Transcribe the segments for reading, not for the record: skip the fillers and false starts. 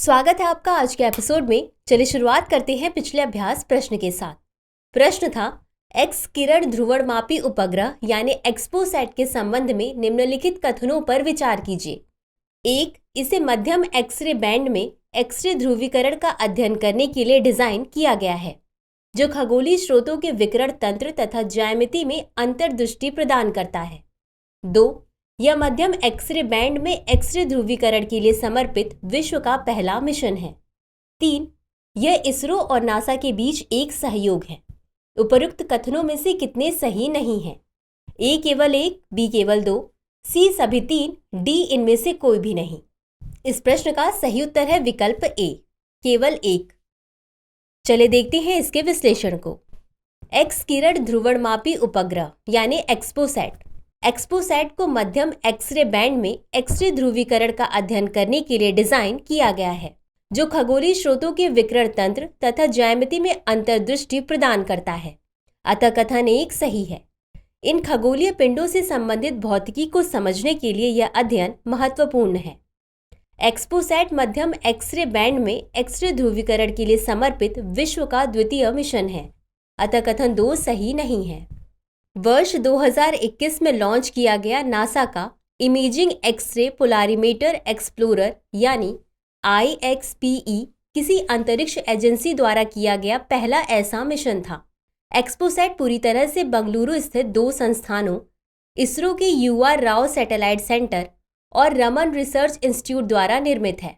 स्वागत है आपका आज के एपिसोड में। चलिए शुरुआत करते हैं पिछले अभ्यास प्रश्न के साथ। प्रश्न था, एक्स किरण ध्रुवणमापी उपग्रह यानी एक्सपोसैट के संबंध में निम्नलिखित कथनों पर विचार कीजिए। 1. इसे मध्यम एक्सरे बैंड में एक्सरे ध्रुवीकरण का अध्ययन करने के लिए डिजाइन किया गया है, जो खगोलीय स्रोतों के विकिरण तंत्र तथा ज्यामिति में अंतर्दृष्टि प्रदान करता है। 2. यह मध्यम एक्सरे बैंड में एक्सरे ध्रुवीकरण के लिए समर्पित विश्व का पहला मिशन है। 3. यह इसरो और नासा के बीच एक सहयोग है। उपरोक्त कथनों में से कितने सही नहीं हैं? ए केवल 1, बी केवल 2, सी सभी 3, डी इनमें से कोई भी नहीं। इस प्रश्न का सही उत्तर है विकल्प ए, केवल 1। चले देखते हैं इसके विश्लेषण को। एक्स किरण ध्रुवणमापी उपग्रह यानी एक्सपोसैट को मध्यम एक्सरे बैंड में एक्सरे ध्रुवीकरण का अध्ययन करने के लिए डिजाइन किया गया है, जो खगोलीय स्रोतों के विकिरण तंत्र तथा ज्यामिति में अंतर्दृष्टि प्रदान करता है। अतः कथन 1 सही है। इन खगोलीय पिंडों से संबंधित भौतिकी को समझने के लिए यह अध्ययन महत्वपूर्ण है। एक्सपोसैट मध्यम एक्सरे बैंड में एक्सरे ध्रुवीकरण के लिए समर्पित विश्व का द्वितीय मिशन है। अतः कथन 2 सही नहीं है। वर्ष 2021 में लॉन्च किया गया नासा का इमेजिंग एक्सरे पोलारिमीटर एक्सप्लोरर यानी IXPE किसी अंतरिक्ष एजेंसी द्वारा किया गया पहला ऐसा मिशन था। एक्सपोसैट पूरी तरह से बंगलुरु स्थित 2 संस्थानों इसरो के UR राव सैटेलाइट सेंटर और रमन रिसर्च इंस्टीट्यूट द्वारा निर्मित है।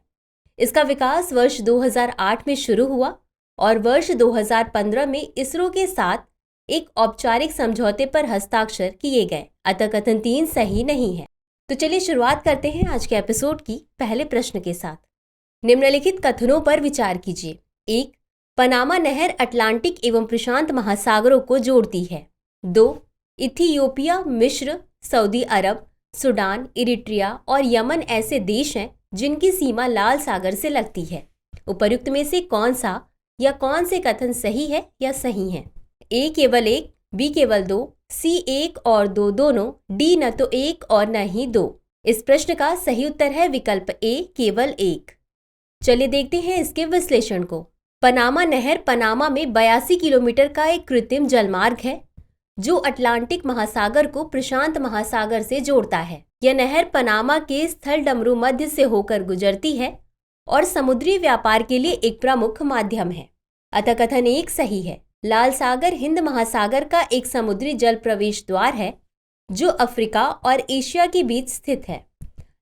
इसका विकास वर्ष 2008 में शुरू हुआ और वर्ष 2015 में इसरो के साथ एक औपचारिक समझौते पर हस्ताक्षर किए गए। अतः कथन 3 सही नहीं है। तो चलिए शुरुआत करते हैं आज के एपिसोड की पहले प्रश्न के साथ। निम्नलिखित कथनों पर विचार कीजिए। 1. पनामा नहर अटलांटिक एवं प्रशांत महासागरों को जोड़ती है। 2. इथियोपिया, मिस्र, सऊदी अरब, सूडान, इरिट्रिया और यमन ऐसे देश हैं जिनकी सीमा लाल सागर से लगती है। उपर्युक्त में से कौन सा या कौन से कथन सही है या सही है? ए केवल 1, बी केवल 2, सी 1 और 2 दोनों, डी न तो 1 और न ही 2। इस प्रश्न का सही उत्तर है विकल्प ए, केवल 1। चलिए देखते हैं इसके विश्लेषण को। पनामा नहर पनामा में 82 किलोमीटर का एक कृत्रिम जलमार्ग है, जो अटलांटिक महासागर को प्रशांत महासागर से जोड़ता है। यह नहर पनामा के स्थल डमरू मध्य से होकर गुजरती है और समुद्री व्यापार के लिए एक प्रमुख माध्यम है। अतः कथन 1 सही है। लाल सागर हिंद महासागर का एक समुद्री जल प्रवेश द्वार है, जो अफ्रीका और एशिया के बीच स्थित है।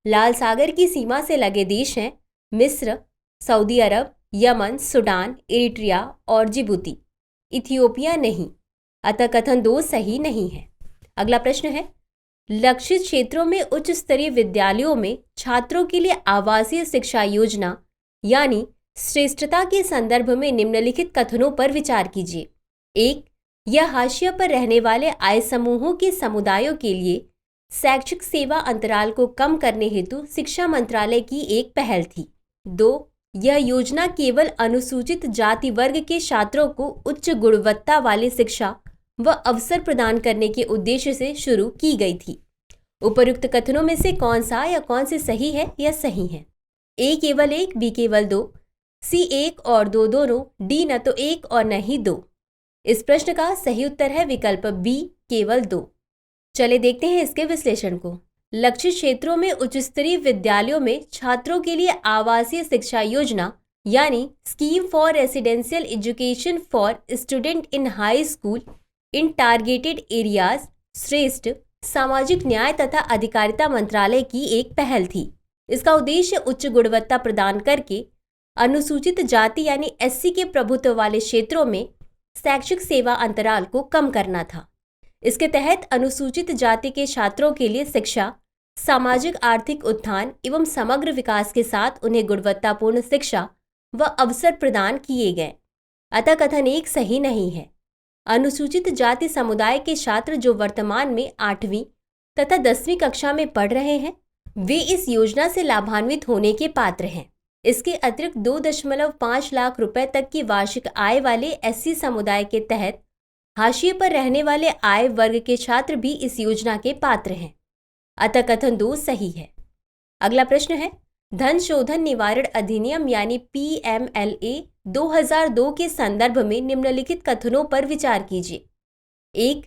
लाल सागर की सीमा से लगे देश हैं मिस्र, सऊदी अरब, यमन, सूडान, इरिट्रिया और जिबूती। इथियोपिया नहीं। अतः कथन 2 सही नहीं है। अगला प्रश्न है, लक्षित क्षेत्रों में उच्च स्तरीय विद्यालयों में छात्रों के लिए आवासीय शिक्षा योजना यानी श्रेष्ठता के संदर्भ में निम्नलिखित कथनों पर विचार कीजिए। 1. यह हाशिया पर रहने वाले आय समूहों के समुदायों के लिए शैक्षिक सेवा अंतराल को कम करने हेतु शिक्षा मंत्रालय की एक पहल थी। 2. यह योजना केवल अनुसूचित जाति वर्ग के छात्रों को उच्च गुणवत्ता वाली शिक्षा व अवसर प्रदान करने के उद्देश्य से शुरू की गई थी। उपर्युक्त कथनों में से कौन सा या कौन से सही है या सही है? ए केवल 1, बी केवल 2, सी 1 और 2 दोनों, डी न तो 1 और न ही 2। इस प्रश्न का सही उत्तर है विकल्प बी, केवल 2। चले देखते हैं इसके विश्लेषण को। लक्षित क्षेत्रों में उच्च स्तरीय विद्यालयों में छात्रों के लिए आवासीय शिक्षा योजना यानी scheme for residential education for student in high school in targeted areas श्रेष्ठ सामाजिक न्याय तथा अधिकारिता मंत्रालय की एक पहल थी। इसका उद्देश्य उच्च गुणवत्ता प्रदान करके अनुसूचित जाति यानी SC के प्रभुत्व वाले क्षेत्रों में शैक्षिक सेवा अंतराल को कम करना था। इसके तहत अनुसूचित जाति के छात्रों के लिए शिक्षा, सामाजिक आर्थिक उत्थान एवं समग्र विकास के साथ उन्हें गुणवत्तापूर्ण शिक्षा व अवसर प्रदान किए गए। अतः कथन 1 सही नहीं है। अनुसूचित जाति समुदाय के छात्र जो वर्तमान में 8वीं तथा 10वीं कक्षा में पढ़ रहे हैं, वे इस योजना से लाभान्वित होने के पात्र हैं। इसके अतिरिक्त 2.5 लाख रुपए तक की वार्षिक आय वाले SC समुदाय के तहत हाशिए पर रहने वाले आय वर्ग के छात्र भी इस योजना के पात्र हैं। अतः कथन 2 सही है। अगला प्रश्न है, धन शोधन निवारण अधिनियम यानी PMLA 2002 के संदर्भ में निम्नलिखित कथनों पर विचार कीजिए। 1.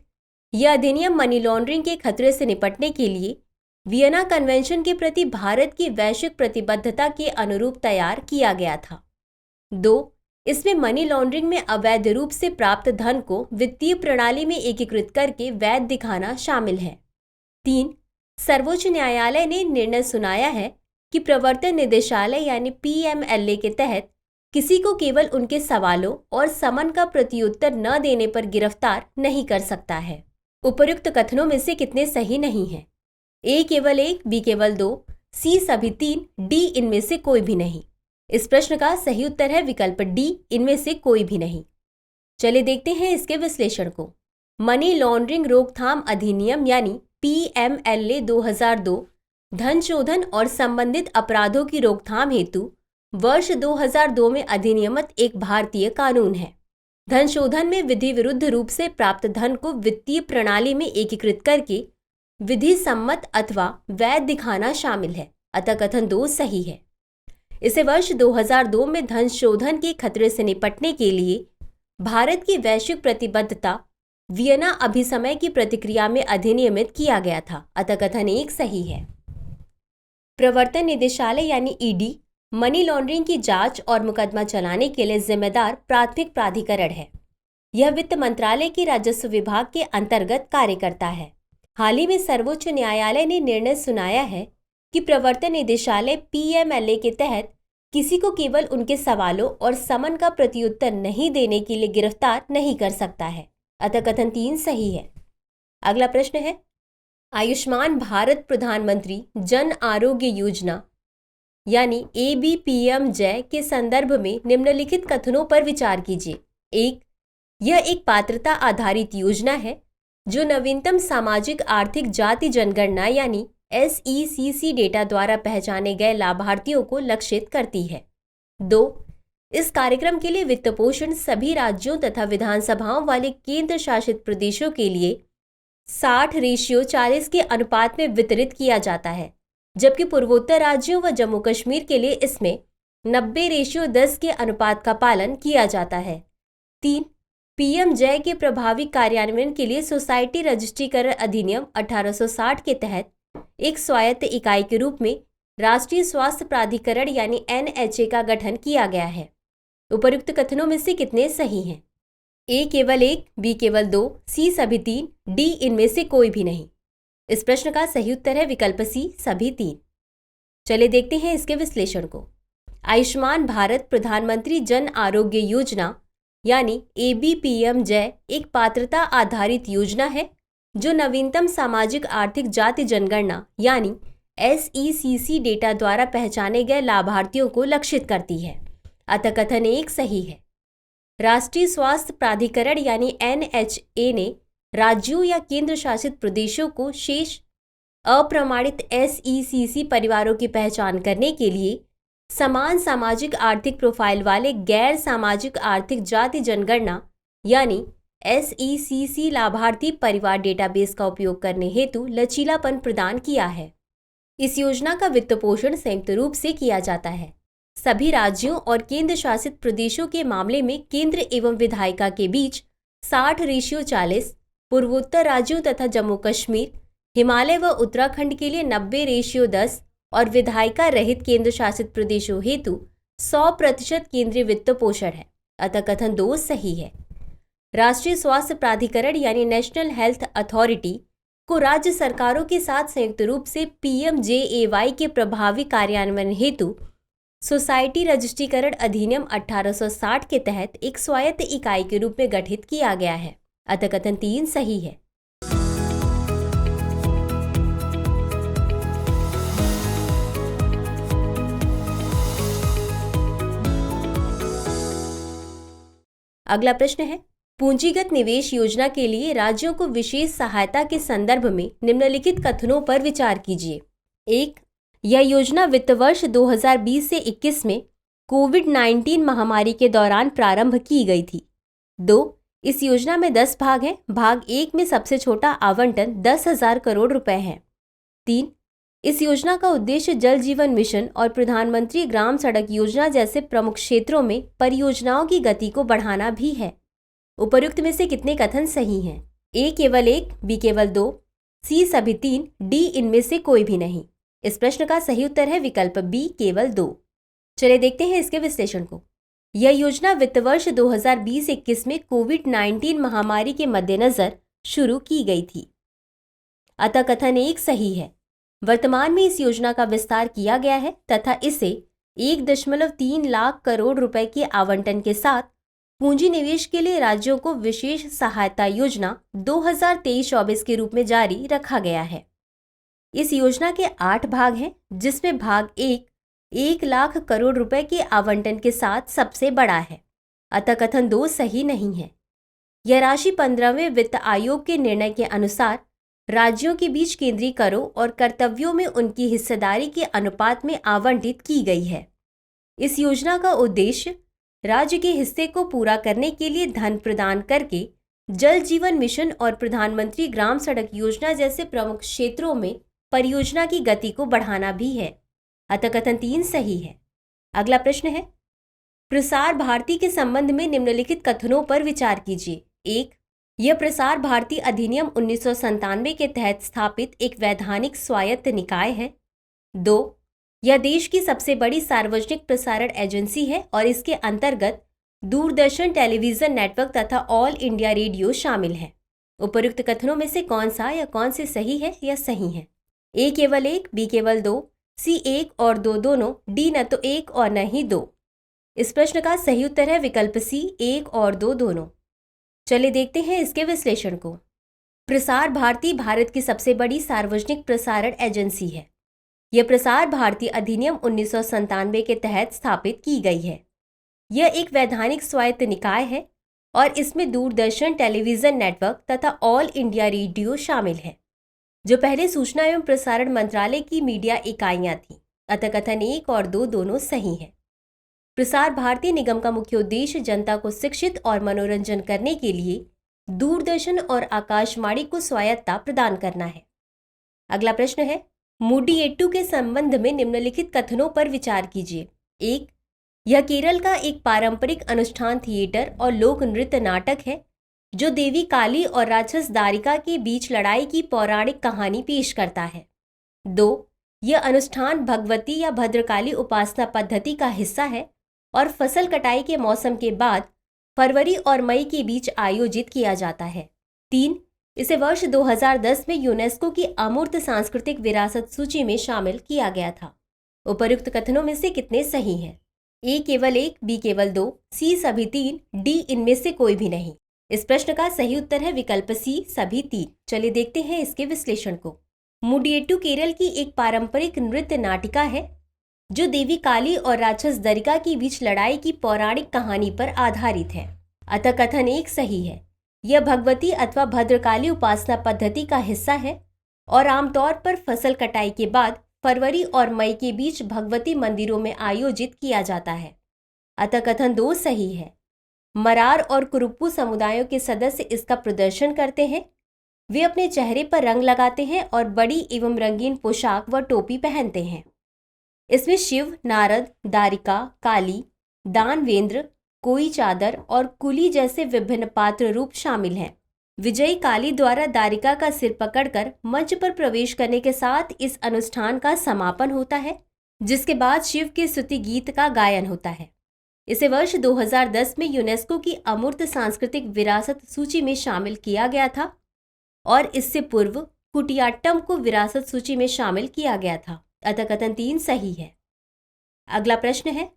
यह अधिनियम मनी लॉन्ड्रिंग के खतरे से निपटने के लिए वियना कन्वेंशन के प्रति भारत की वैश्विक प्रतिबद्धता के अनुरूप तैयार किया गया था। 2. इसमें मनी लॉन्ड्रिंग में अवैध रूप से प्राप्त धन को वित्तीय प्रणाली में एकीकृत करके वैध दिखाना शामिल है। 3. सर्वोच्च न्यायालय ने निर्णय सुनाया है कि प्रवर्तन निदेशालय यानी PMLA के तहत किसी को केवल उनके सवालों और समन का प्रत्युत्तर न देने पर गिरफ्तार नहीं कर सकता है। उपर्युक्त कथनों में से कितने सही नहीं हैं? A केवल 1, B केवल 2, C सभी 3, D इनमें से कोई भी नहीं। इस प्रश्न का सही उत्तर है विकल्प D, इनमें से कोई भी नहीं। चलिए देखते हैं इसके विश्लेषण को। मनी लॉन्ड्रिंग रोकथाम अधिनियम यानी PMLA 2002 धन शोधन और संबंधित अपराधों की रोकथाम हेतु वर्ष 2002 में अधिनियमित एक भारतीय कानून है। धन शोधन में विधि विरुद्ध रूप से प्राप्त धन को वित्तीय प्रणाली में एकीकृत करके विधि सम्मत अथवा वैध दिखाना शामिल है, अतः कथन 2 सही है। इसे वर्ष 2002 में धन शोधन के खतरे से निपटने के लिए भारत की वैश्विक प्रतिबद्धता वियना अभिसमय की प्रतिक्रिया में अधिनियमित किया गया था, अतः कथन 1 सही है। प्रवर्तन निदेशालय यानी ED मनी लॉन्ड्रिंग की जांच और मुकदमा चलाने के लिए जिम्मेदार प्राथमिक प्राधिकरण है। यह वित्त मंत्रालय के राजस्व विभाग के अंतर्गत कार्य करता है। हाल ही में सर्वोच्च न्यायालय ने निर्णय सुनाया है कि प्रवर्तन निदेशालय PMLA के तहत किसी को केवल उनके सवालों और समन का प्रत्युत्तर नहीं देने के लिए गिरफ्तार नहीं कर सकता है, अतः कथन 3 सही है। अगला प्रश्न है, आयुष्मान भारत प्रधानमंत्री जन आरोग्य योजना यानी ABPMJ के संदर्भ में निम्नलिखित कथनों पर विचार कीजिए। 1. यह एक पात्रता आधारित योजना है जो नवीनतम सामाजिक आर्थिक जाति जनगणना यानी SECC डेटा द्वारा पहचाने गए लाभार्थियों को लक्षित करती है। 2. इस कार्यक्रम के लिए वित्त पोषण सभी राज्यों तथा विधानसभाओं वाले केंद्र शासित प्रदेशों के लिए 60:40 के अनुपात में वितरित किया जाता है, जबकि पूर्वोत्तर राज्यों व जम्मू कश्मीर के लिए इसमें 90:10 के अनुपात का पालन किया जाता है। 3. PMJ के प्रभावी कार्यान्वयन के लिए सोसाइटी रजिस्ट्रीकरण अधिनियम 1860 के तहत एक स्वायत्त इकाई के रूप में राष्ट्रीय स्वास्थ्य प्राधिकरण यानी NHA का गठन किया गया है। उपर्युक्त कथनों में से कितने सही हैं? A केवल 1, B केवल 2, C सभी 3, D इनमें से कोई भी नहीं। इस प्रश्न का सही उत्तर है विकल्प C सभी 3। चलिए देखते हैं इसके विश्लेषण को। आयुष्मान भारत प्रधानमंत्री जन आरोग्य योजना यानी ABPMJ एक पात्रता आधारित योजना है जो नवीनतम सामाजिक आर्थिक जाति जनगणना यानी SECC डेटा द्वारा पहचाने गए लाभार्थियों को लक्षित करती है, अतः कथन 1 सही है। राष्ट्रीय स्वास्थ्य प्राधिकरण यानी NHA ने राज्यों या केंद्र शासित प्रदेशों को शेष अप्रमाणित SECC परिवारों की पहचान करने के लिए समान सामाजिक आर्थिक प्रोफाइल वाले गैर सामाजिक आर्थिक जाति जनगणना यानी SECC लाभार्थी परिवार डेटाबेस का उपयोग करने हेतु लचीलापन प्रदान किया है। इस योजना का वित्त पोषण संयुक्त रूप से किया जाता है। सभी राज्यों और केंद्र शासित प्रदेशों के मामले में केंद्र एवं विधायिका के बीच 60:40, पूर्वोत्तर राज्यों तथा जम्मू कश्मीर, हिमालय व उत्तराखंड के लिए 90:10 और विधायिका रहित केंद्र शासित प्रदेशों हेतु 100% केंद्रीय वित्त पोषण है, अतः कथन 2 सही है। राष्ट्रीय स्वास्थ्य प्राधिकरण यानी नेशनल हेल्थ अथॉरिटी को राज्य सरकारों के साथ संयुक्त रूप से PMJAY के प्रभावी कार्यान्वयन हेतु सोसाइटी रजिस्ट्रीकरण अधिनियम 1860 के तहत एक स्वायत्त इकाई के रूप में गठित किया गया है, अतः कथन 3 सही है। अगला प्रश्न है, पूंजीगत निवेश योजना के लिए राज्यों को विशेष सहायता के संदर्भ में निम्नलिखित कथनों पर विचार कीजिए। 1. यह योजना वित्त वर्ष 2020 से 21 में कोविड-19 महामारी के दौरान प्रारंभ की गई थी। 2. इस योजना में 10 भाग हैं। भाग 1 में सबसे छोटा आवंटन 10,000 करोड़ रुपए है। 3. इस योजना का उद्देश्य जल जीवन मिशन और प्रधानमंत्री ग्राम सड़क योजना जैसे प्रमुख क्षेत्रों में परियोजनाओं की गति को बढ़ाना भी है। उपर्युक्त में से कितने कथन सही हैं? ए केवल एक, बी केवल दो, सी सभी तीन, डी इनमें से कोई भी नहीं। इस प्रश्न का सही उत्तर है विकल्प बी केवल दो। चलिए देखते हैं इसके विश्लेषण को। यह योजना वित्त वर्ष 2020-21 में कोविड-19 महामारी के मद्देनजर शुरू की गई थी। अतः कथन एक सही है। वर्तमान में इस योजना का विस्तार किया गया है तथा इसे 1.3 लाख करोड़ रुपए के आवंटन के साथ पूंजी निवेश के लिए राज्यों को विशेष सहायता योजना 2023-24 के रूप में जारी रखा गया है। इस योजना के 8 भाग हैं, जिसमें भाग 1 लाख करोड़ रुपए के आवंटन के साथ सबसे बड़ा है। अतः कथन 2 सही नहीं है। यह राशि 15वें वित्त आयोग के निर्णय के अनुसार राज्यों के बीच केंद्रीय करों और कर्तव्यों में उनकी हिस्सेदारी के अनुपात में आवंटित की गई है। इस योजना का उद्देश्य राज्य के हिस्से को पूरा करने के लिए धन प्रदान करके जल जीवन मिशन और प्रधानमंत्री ग्राम सड़क योजना जैसे प्रमुख क्षेत्रों में परियोजना की गति को बढ़ाना भी है। अतः कथन 3 सही है। अगला प्रश्न है, प्रसार भारती के संबंध में निम्नलिखित कथनों पर विचार कीजिए। 1. यह प्रसार भारती अधिनियम 1997 के तहत स्थापित एक वैधानिक स्वायत्त निकाय है। 2. यह देश की सबसे बड़ी सार्वजनिक प्रसारण एजेंसी है और इसके अंतर्गत दूरदर्शन टेलीविजन नेटवर्क तथा ऑल इंडिया रेडियो शामिल है। उपर्युक्त कथनों में से कौन सा या कौन से सही है या सही है? ए केवल एक, बी केवल दो, सी 1 और 2 दोनों, डी न तो 1 और न ही 2। इस प्रश्न का सही उत्तर है विकल्प सी 1 और 2 दोनों। चलिए देखते हैं इसके विश्लेषण को। प्रसार भारती भारत की सबसे बड़ी सार्वजनिक प्रसारण एजेंसी है। यह प्रसार भारती अधिनियम 1997 के तहत स्थापित की गई है। यह एक वैधानिक स्वायत्त निकाय है और इसमें दूरदर्शन टेलीविजन नेटवर्क तथा ऑल इंडिया रेडियो शामिल है, जो पहले सूचना एवं प्रसारण मंत्रालय की मीडिया इकाइयां थीं। अतः कथन 1 और 2 दोनों सही हैं। प्रसार भारती निगम का मुख्य उद्देश्य जनता को शिक्षित और मनोरंजन करने के लिए दूरदर्शन और आकाशवाणी को स्वायत्तता प्रदान करना है। अगला प्रश्न है, मूडियेट्टू के संबंध में निम्नलिखित कथनों पर विचार कीजिए। 1. यह केरल का एक पारंपरिक अनुष्ठान थिएटर और लोक नृत्य नाटक है जो देवी काली और राक्षस दारिका के बीच लड़ाई की पौराणिक कहानी पेश करता है। 2. यह अनुष्ठान भगवती या भद्रकाली उपासना पद्धति का हिस्सा है और फसल कटाई के मौसम के बाद फरवरी और मई के बीच आयोजित किया जाता है। 3. इसे वर्ष 2010 में यूनेस्को की अमूर्त सांस्कृतिक विरासत सूची में शामिल किया गया था। उपर्युक्त कथनों में से कितने सही हैं? ए केवल एक, बी केवल दो, सी सभी तीन, डी इनमें से कोई भी नहीं। इस प्रश्न का सही उत्तर है विकल्प सी सभी तीन। चलिए देखते हैं इसके विश्लेषण को। मूडियेट्टू केरल की एक पारंपरिक नृत्य नाटिका है जो देवी काली और राक्षस दरिका के बीच लड़ाई की पौराणिक कहानी पर आधारित है। अतः कथन 1 सही है। यह भगवती अथवा भद्रकाली उपासना पद्धति का हिस्सा है और आमतौर पर फसल कटाई के बाद फरवरी और मई के बीच भगवती मंदिरों में आयोजित किया जाता है। अतः कथन 2 सही है। मरार और कुरुप्पू समुदायों के सदस्य इसका प्रदर्शन करते हैं। वे अपने चेहरे पर रंग लगाते हैं और बड़ी एवं रंगीन पोशाक व टोपी पहनते हैं। इसमें शिव, नारद, दारिका, काली, दानवेंद्र, कोई चादर और कुली जैसे विभिन्न पात्र रूप शामिल हैं। विजयी काली द्वारा दारिका का सिर पकड़कर मंच पर प्रवेश करने के साथ इस अनुष्ठान का समापन होता है, जिसके बाद शिव के स्तुति गीत का गायन होता है। इसे वर्ष 2010 में यूनेस्को की अमूर्त सांस्कृतिक विरासत सूची में शामिल किया गया था और इससे पूर्व कुटियाट्टम को विरासत सूची में शामिल किया गया था। अतः कथन 3 सही है। अगला प्रश्न है,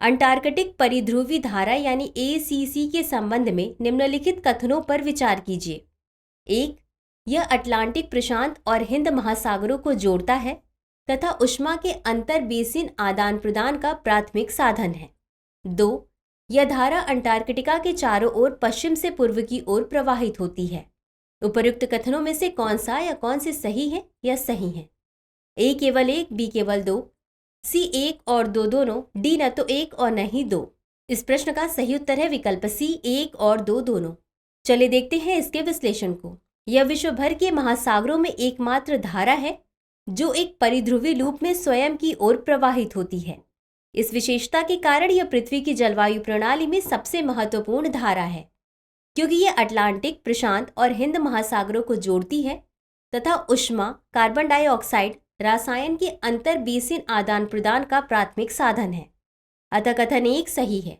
अंटार्कटिक परिध्रुवी धारा यानी ACC के संबंध में निम्नलिखित कथनों पर विचार कीजिए। 1. यह अटलांटिक प्रशांत और हिंद महासागरों को जोड़ता है तथा ऊष्मा के अंतर बेसिन आदान प्रदान का प्राथमिक साधन है। 2. यह धारा अंटार्कटिका के चारों ओर पश्चिम से पूर्व की ओर प्रवाहित होती है। उपर्युक्त कथनों में से कौन सा या कौन से सही है या सही है? ए केवल एक, बी केवल दो, सी 1 और 2 दोनों, डी न तो 1 और न ही 2। इस प्रश्न का सही उत्तर है विकल्प सी 1 और 2 दोनों। चलिए देखते हैं इसके विश्लेषण को। यह विश्व भर के महासागरों में एकमात्र धारा है जो एक परिध्रुवी लूप में स्वयं की ओर प्रवाहित होती है। इस विशेषता के कारण यह पृथ्वी की जलवायु प्रणाली में सबसे महत्वपूर्ण धारा है, क्योंकि यह अटलांटिक, प्रशांत और हिंद महासागरों को जोड़ती है तथा ऊष्मा, कार्बन डाइऑक्साइड, रसायन के अंतर बेसिन आदान प्रदान का प्राथमिक साधन है। अतः कथन 1 सही है।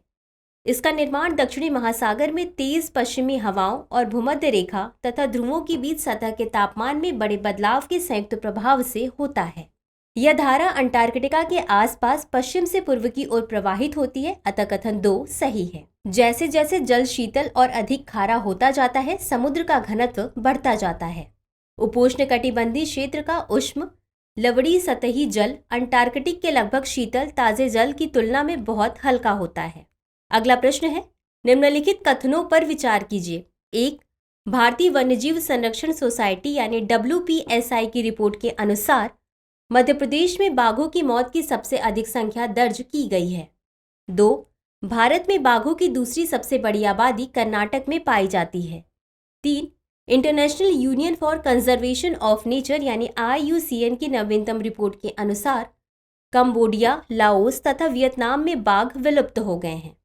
इसका निर्माण दक्षिणी महासागर में तेज पश्चिमी हवाओं और भूमध्य रेखा तथा ध्रुवों के बीच सतह के तापमान में बड़े बदलाव के संयुक्त प्रभाव से होता है। यह धारा अंटार्कटिका के आसपास पश्चिम से पूर्व की ओर प्रवाहित होती है। अतः कथन 2 सही है। जैसे जैसे जल शीतल और अधिक खारा होता जाता है, समुद्र का घनत्व बढ़ता जाता है। उपोष्णकटिबंधीय क्षेत्र का उष्ण लवणीय सतही जल अंटार्कटिक के लगभग शीतल ताजे जल की तुलना में बहुत हल्का होता है। अगला प्रश्न है, निम्नलिखित कथनों पर विचार कीजिए। 1. भारतीय वन्यजीव संरक्षण सोसाइटी यानी WPSI की रिपोर्ट के अनुसार मध्य प्रदेश में बाघों की मौत की सबसे अधिक संख्या दर्ज की गई है। 2. भारत में बाघों की दूसरी सबसे बड़ी आबादी कर्नाटक में पाई जाती है। 3. International union for conservation of nature यानी IUCN की नवीनतम रिपोर्ट के अनुसार कंबोडिया, लाओस तथा वियतनाम में बाघ विलुप्त हो गए हैं।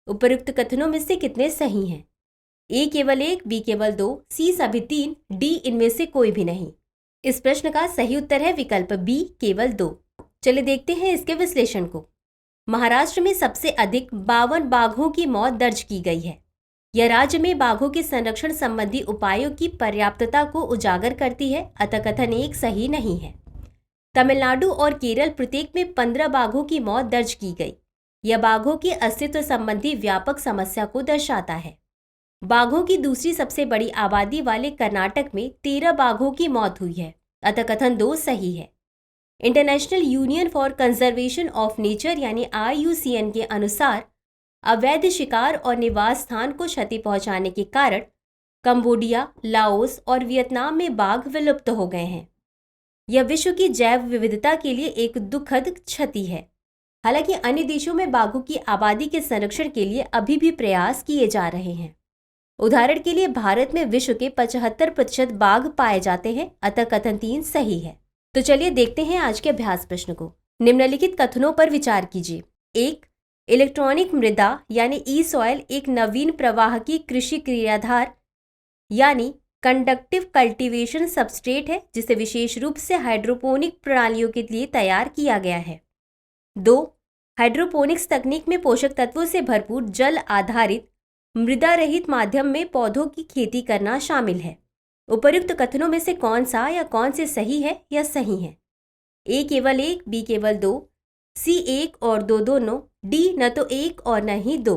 उपर्युक्त कथनों में से कितने सही हैं? A केवल 1, B केवल 2, C सभी 3, D इनमें से कोई भी नहीं। इस प्रश्न का सही उत्तर है विकल्प B केवल 2। चलिए देखते हैं इसके विश्लेषण को। महाराष्ट्र में सबसे अधिक 52 बाघों की मौत दर्ज की गई है। यह राज्य में बाघों के संरक्षण संबंधी उपायों की पर्याप्तता को उजागर करती है। अतः कथन 1 सही नहीं है। तमिलनाडु और केरल प्रत्येक में 15 बाघों की मौत दर्ज की गई। यह बाघों के अस्तित्व संबंधी व्यापक समस्या को दर्शाता है। बाघों की दूसरी सबसे बड़ी आबादी वाले कर्नाटक में 13 बाघों की मौत हुई है। अतः कथन 2 सही है। International union for conservation of nature यानी IUCN के अनुसार अवैध शिकार और निवास स्थान को क्षति पहुंचाने के कारण कंबोडिया, लाओस और वियतनाम में बाघ विलुप्त हो गए हैं। यह विश्व की जैव विविधता के लिए एक दुखद क्षति है। हालांकि अन्य देशों में बाघों की आबादी के संरक्षण के लिए अभी भी प्रयास किए जा रहे हैं। उदाहरण के लिए भारत में विश्व के 75% बाघ पाए जाते हैं। अतः कथन 3 सही है। तो चलिए देखते हैं आज के अभ्यास प्रश्न को। निम्नलिखित कथनों पर विचार कीजिए। 1. इलेक्ट्रॉनिक मृदा यानी ई-सॉइल एक नवीन प्रवाह की कृषि क्रियाधार यानी कंडक्टिव कल्टीवेशन सबस्ट्रेट है, जिसे विशेष रूप से हाइड्रोपोनिक प्रणालियों के लिए तैयार किया गया है। 2. हाइड्रोपोनिक्स तकनीक में पोषक तत्वों से भरपूर जल आधारित मृदा रहित माध्यम में पौधों की खेती करना शामिल है। उपर्युक्त कथनों में से कौन सा या कौन से सही है या सही है? A केवल 1, B केवल 2, C 1 और 2 दोनों, D न तो 1 और न ही 2।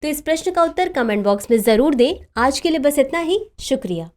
तो इस प्रश्न का उत्तर कमेंट बॉक्स में जरूर दें। आज के लिए बस इतना ही। शुक्रिया।